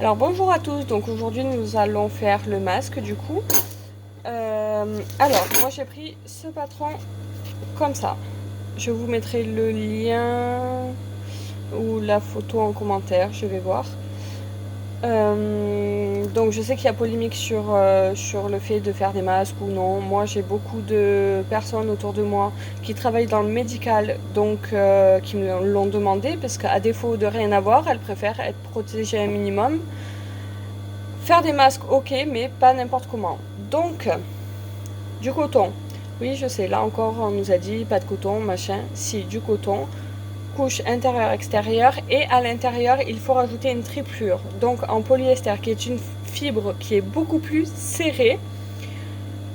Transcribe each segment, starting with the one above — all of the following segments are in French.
Alors bonjour à tous, donc aujourd'hui nous allons faire le masque du coup. Alors moi j'ai pris ce patron comme ça. Je vous mettrai le lien ou la photo en commentaire, je vais voir. Donc je sais qu'il y a polémique sur le fait de faire des masques ou non. Moi j'ai beaucoup de personnes autour de moi qui travaillent dans le médical, donc qui me l'ont demandé parce qu'à défaut de rien avoir, elles préfèrent être protégées un minimum. Faire des masques, ok, mais pas n'importe comment. Donc, du coton. Oui, je sais, là encore, on nous a dit pas de coton, machin. Si, du coton. Couche intérieure-extérieure. Et à l'intérieur, il faut rajouter une triplure. Donc, en polyester, qui est une fibre qui est beaucoup plus serrée.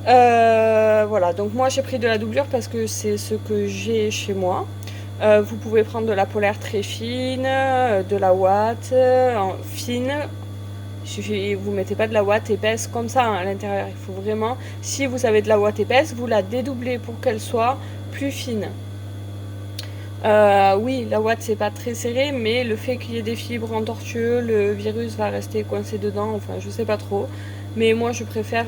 Voilà, donc moi j'ai pris de la doublure parce que c'est ce que j'ai chez moi. Vous pouvez prendre de la polaire très fine, de la ouate fine. Vous mettez pas de la ouate épaisse comme ça à l'intérieur. Il faut vraiment, si vous avez de la ouate épaisse, vous la dédoublez pour qu'elle soit plus fine. Oui, la ouate c'est pas très serré, mais le fait qu'il y ait des fibres en tortueux, le virus va rester coincé dedans. Enfin, je sais pas trop. Mais moi je préfère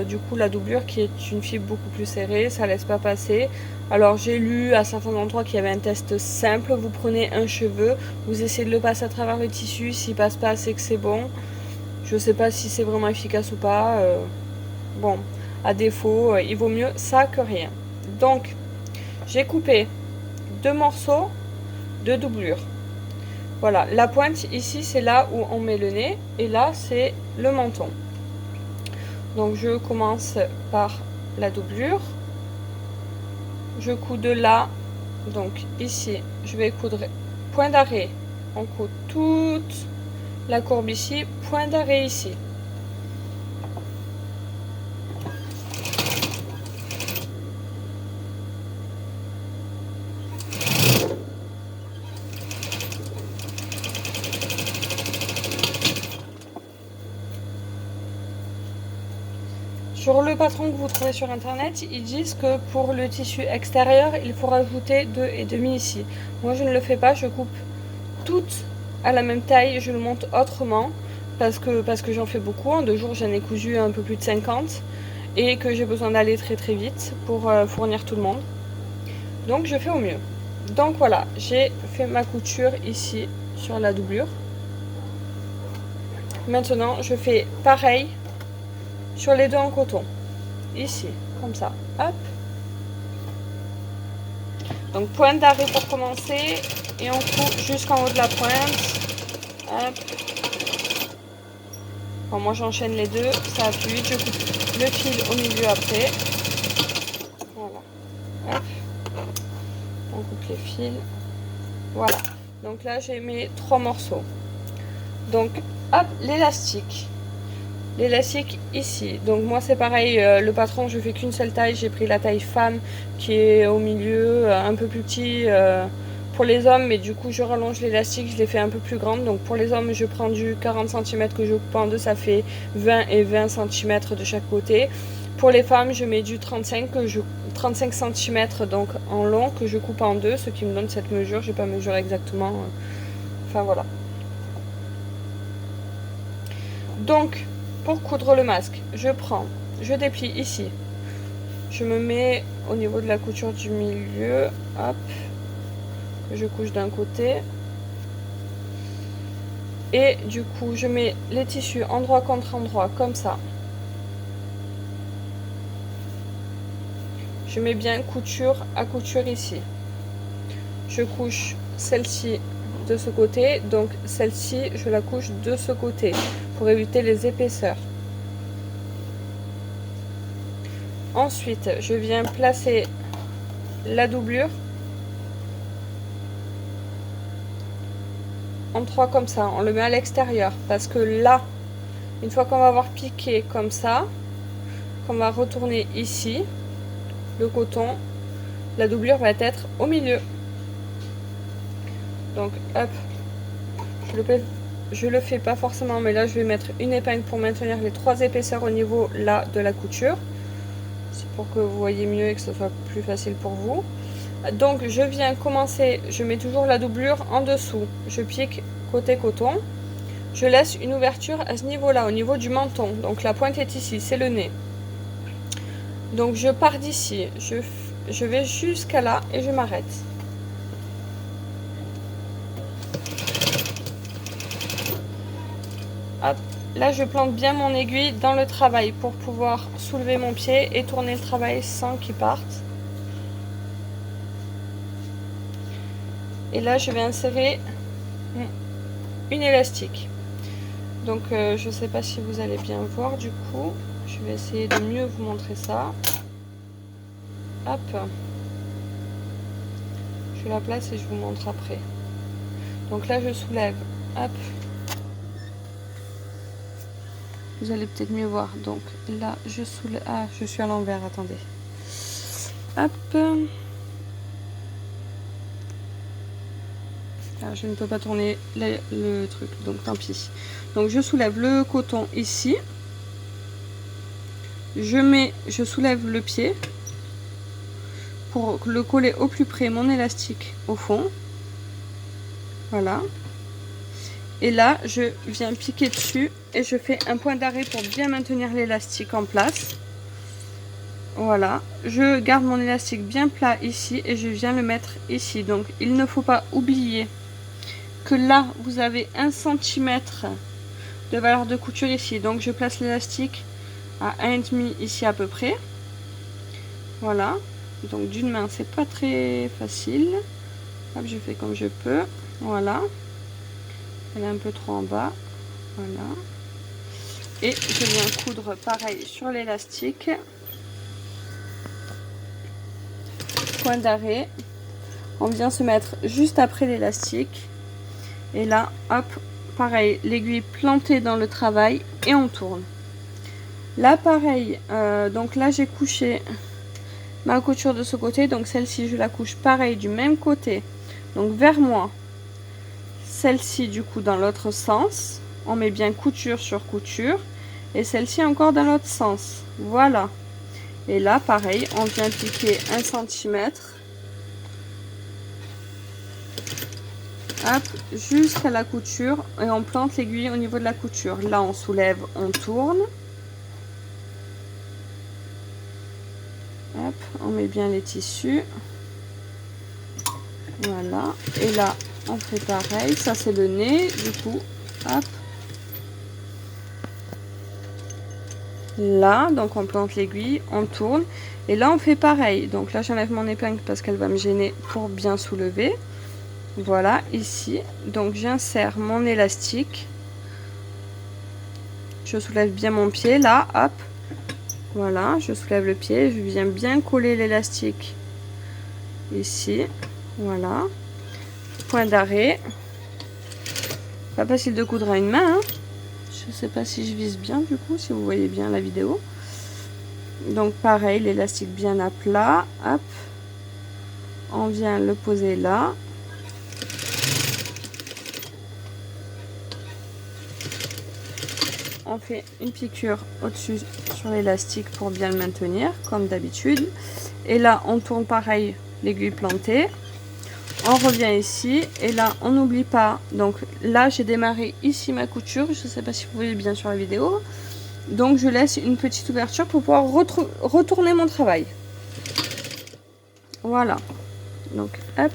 du coup la doublure qui est une fibre beaucoup plus serrée, ça laisse pas passer. Alors j'ai lu à certains endroits qu'il y avait un test simple. Vous prenez un cheveu, vous essayez de le passer à travers le tissu. S'il passe pas, c'est que c'est bon. Je sais pas si c'est vraiment efficace ou pas. Bon, à défaut, il vaut mieux ça que rien. Donc, j'ai coupé 2 morceaux de doublure. Voilà, la pointe ici, c'est là où on met le nez. Et là, c'est le menton. Donc, je commence par la doublure. Je couds de là. Donc, ici, je vais coudre point d'arrêt. On coud toute la courbe ici, point d'arrêt ici. Sur le patron que vous trouvez sur internet, ils disent que pour le tissu extérieur, il faut rajouter 2,5 ici. Moi je ne le fais pas, je coupe toutes à la même taille, je le monte autrement parce que j'en fais beaucoup. En 2 jours j'en ai cousu un peu plus de 50 et que j'ai besoin d'aller très très vite pour fournir tout le monde. Donc je fais au mieux. Donc voilà, j'ai fait ma couture ici sur la doublure. Maintenant je fais pareil sur les deux en coton. Ici, comme ça. Hop. Donc pointe d'arrêt pour commencer. Et on coupe jusqu'en haut de la pointe. Hop. Bon, moi j'enchaîne les deux. Ça va plus vite. Je coupe le fil au milieu après. Voilà. Hop. On coupe les fils. Voilà. Donc là j'ai mes 3 morceaux. Donc hop, l'élastique. L'élastique ici, donc moi c'est pareil, le patron je fais qu'une seule taille, j'ai pris la taille femme qui est au milieu, un peu plus petit pour les hommes, mais du coup je rallonge l'élastique, je l'ai fait un peu plus grande. Donc pour les hommes je prends du 40 cm que je coupe en deux, ça fait 20 et 20 cm de chaque côté. Pour les femmes je mets du 35 cm donc en long que je coupe en deux, ce qui me donne cette mesure, j'ai pas mesuré exactement, enfin voilà. Donc pour coudre le masque, je déplie ici, je me mets au niveau de la couture du milieu, hop, je couche d'un côté, et du coup je mets les tissus endroit contre endroit comme ça. Je mets bien couture à couture ici. Je couche celle-ci de ce côté, donc celle-ci je la couche de ce côté pour éviter les épaisseurs. Ensuite, je viens placer la doublure en 3 comme ça. On le met à l'extérieur parce que là, une fois qu'on va avoir piqué comme ça, qu'on va retourner ici, le coton, la doublure va être au milieu. Donc hop, je le fais pas forcément, mais là je vais mettre une épingle pour maintenir les 3 épaisseurs au niveau là de la couture. C'est pour que vous voyez mieux et que ce soit plus facile pour vous. Donc je viens commencer, je mets toujours la doublure en dessous, je pique côté coton, je laisse une ouverture à ce niveau-là, au niveau du menton. Donc la pointe est ici, c'est le nez. Donc je pars d'ici, je vais jusqu'à là et je m'arrête. Hop, là je plante bien mon aiguille dans le travail pour pouvoir soulever mon pied et tourner le travail sans qu'il parte. Et là je vais insérer une élastique. Donc je sais pas si vous allez bien voir, du coup je vais essayer de mieux vous montrer ça. Hop, je la place et je vous montre après. Donc là je soulève, hop, vous allez peut-être mieux voir. Donc là je soulève, ah je suis à l'envers, attendez, hop. Alors, je ne peux pas tourner le truc, donc tant pis. Donc je soulève le coton ici, je soulève le pied pour le coller au plus près mon élastique au fond. Voilà. Et là je viens piquer dessus et je fais un point d'arrêt pour bien maintenir l'élastique en place. Voilà, je garde mon élastique bien plat ici et je viens le mettre ici. Donc il ne faut pas oublier que là vous avez 1 cm de valeur de couture ici. Donc je place l'élastique à 1,5 ici à peu près. Voilà, donc d'une main c'est pas très facile. Hop, je fais comme je peux. Voilà, elle est un peu trop en bas. Voilà, et je viens coudre pareil sur l'élastique. Point d'arrêt, on vient se mettre juste après l'élastique et là hop, pareil, l'aiguille plantée dans le travail et on tourne. Là pareil, donc là j'ai couché ma couture de ce côté, donc celle-ci je la couche pareil du même côté, donc vers moi. Celle-ci du coup dans l'autre sens, on met bien couture sur couture et celle-ci encore dans l'autre sens. Voilà. Et là pareil, on vient piquer 1 cm. Hop, jusqu'à la couture et on plante l'aiguille au niveau de la couture. Là on soulève, on tourne. Hop, on met bien les tissus. Voilà, et là on fait pareil, ça c'est le nez, du coup, hop. Là, donc on plante l'aiguille, on tourne, et là on fait pareil. Donc là j'enlève mon épingle parce qu'elle va me gêner pour bien soulever. Voilà, ici, donc j'insère mon élastique. Je soulève bien mon pied, là, hop. Voilà, je soulève le pied, je viens bien coller l'élastique ici. Voilà, point d'arrêt. Pas facile de coudre à une main, hein. Je sais pas si je vise bien du coup, si vous voyez bien la vidéo. Donc pareil, l'élastique bien à plat, hop. On vient le poser là. On fait une piqûre au-dessus sur l'élastique pour bien le maintenir, comme d'habitude. Et là, on tourne pareil l'aiguille plantée. On revient ici et là on n'oublie pas, donc là j'ai démarré ici ma couture, je ne sais pas si vous voyez bien sur la vidéo, donc je laisse une petite ouverture pour pouvoir retourner mon travail. Voilà, donc hop,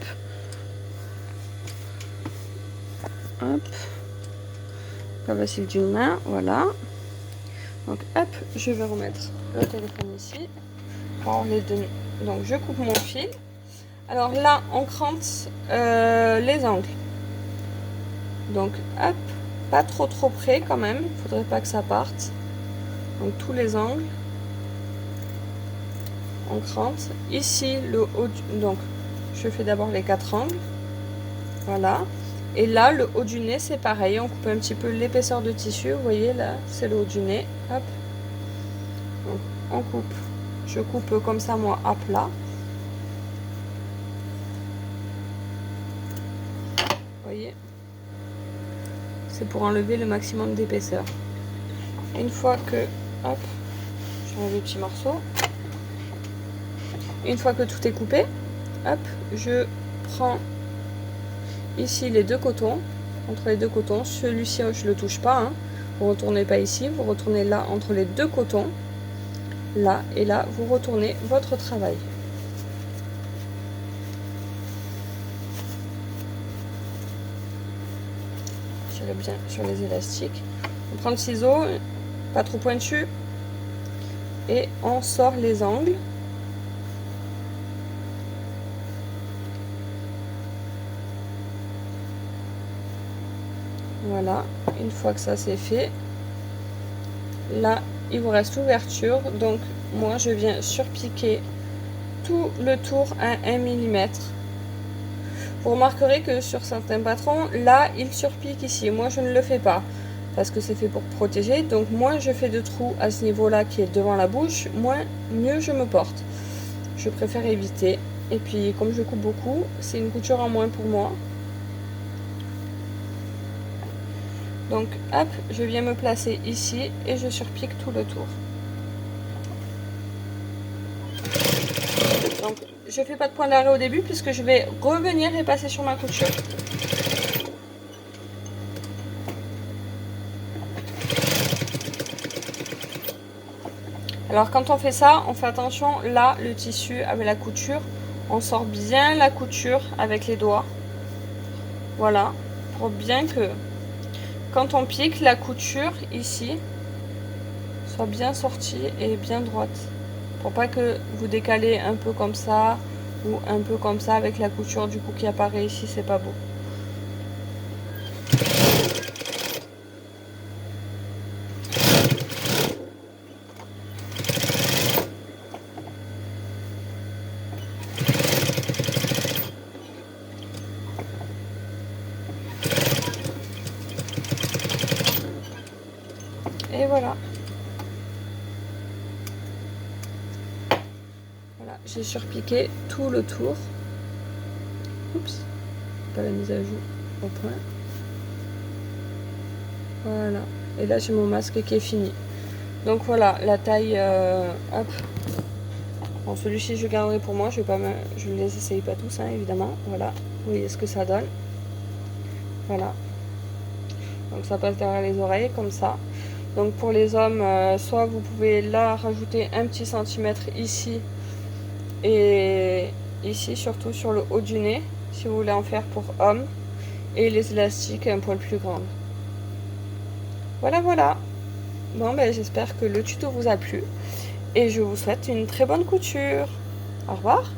hop, pas facile d'une main, voilà, donc hop, je vais remettre le téléphone ici, bon, les deux, donc je coupe mon fil. Alors là, on crante les angles. Donc, hop, pas trop près quand même. Il faudrait pas que ça parte. Donc, tous les angles. On crante. Ici, le haut donc, je fais d'abord les 4 angles. Voilà. Et là, le haut du nez, c'est pareil. On coupe un petit peu l'épaisseur de tissu. Vous voyez, là, c'est le haut du nez. Hop. Donc, on coupe. Je coupe comme ça, moi, à plat. Voyez, c'est pour enlever le maximum d'épaisseur. Une fois que, hop, j'enlève les petits morceaux. Une fois que tout est coupé, hop, je prends ici les 2 cotons entre les deux cotons. Celui-ci, je le touche pas, hein. Vous retournez pas ici, vous retournez là entre les deux cotons, là et là, vous retournez votre travail. Tirez bien sur les élastiques. On prend le ciseau, pas trop pointu, et on sort les angles. Voilà, une fois que ça c'est fait, là il vous reste l'ouverture, donc moi je viens surpiquer tout le tour à 1 mm. Vous remarquerez que sur certains patrons, là il surpique ici, moi je ne le fais pas, parce que c'est fait pour protéger, donc moins je fais de trous à ce niveau là qui est devant la bouche, mieux je me porte. Je préfère éviter, et puis comme je coupe beaucoup, c'est une couture en moins pour moi. Donc hop, je viens me placer ici et je surpique tout le tour. Donc je fais pas de point d'arrêt au début puisque je vais revenir et passer sur ma couture. Alors quand on fait ça, on fait attention, là le tissu avec la couture, on sort bien la couture avec les doigts. Voilà, pour bien que quand on pique, la couture ici soit bien sortie et bien droite. Pour pas que vous décalez un peu comme ça ou un peu comme ça avec la couture du coup qui apparaît ici, c'est pas beau. Et voilà. Voilà, j'ai surpiqué tout le tour. Oups, pas la mise à jour au point. Voilà. Et là j'ai mon masque qui est fini. Donc voilà, la taille, hop. Bon, celui-ci je garderai pour moi, je ne les essaye pas tous, hein, évidemment. Voilà, vous voyez ce que ça donne. Voilà. Donc ça passe derrière les oreilles, comme ça. Donc pour les hommes, soit vous pouvez là rajouter un petit centimètre ici, et ici surtout sur le haut du nez, si vous voulez en faire pour hommes, et les élastiques un poil plus grand. Voilà, voilà. Bon, ben j'espère que le tuto vous a plu, et je vous souhaite une très bonne couture. Au revoir.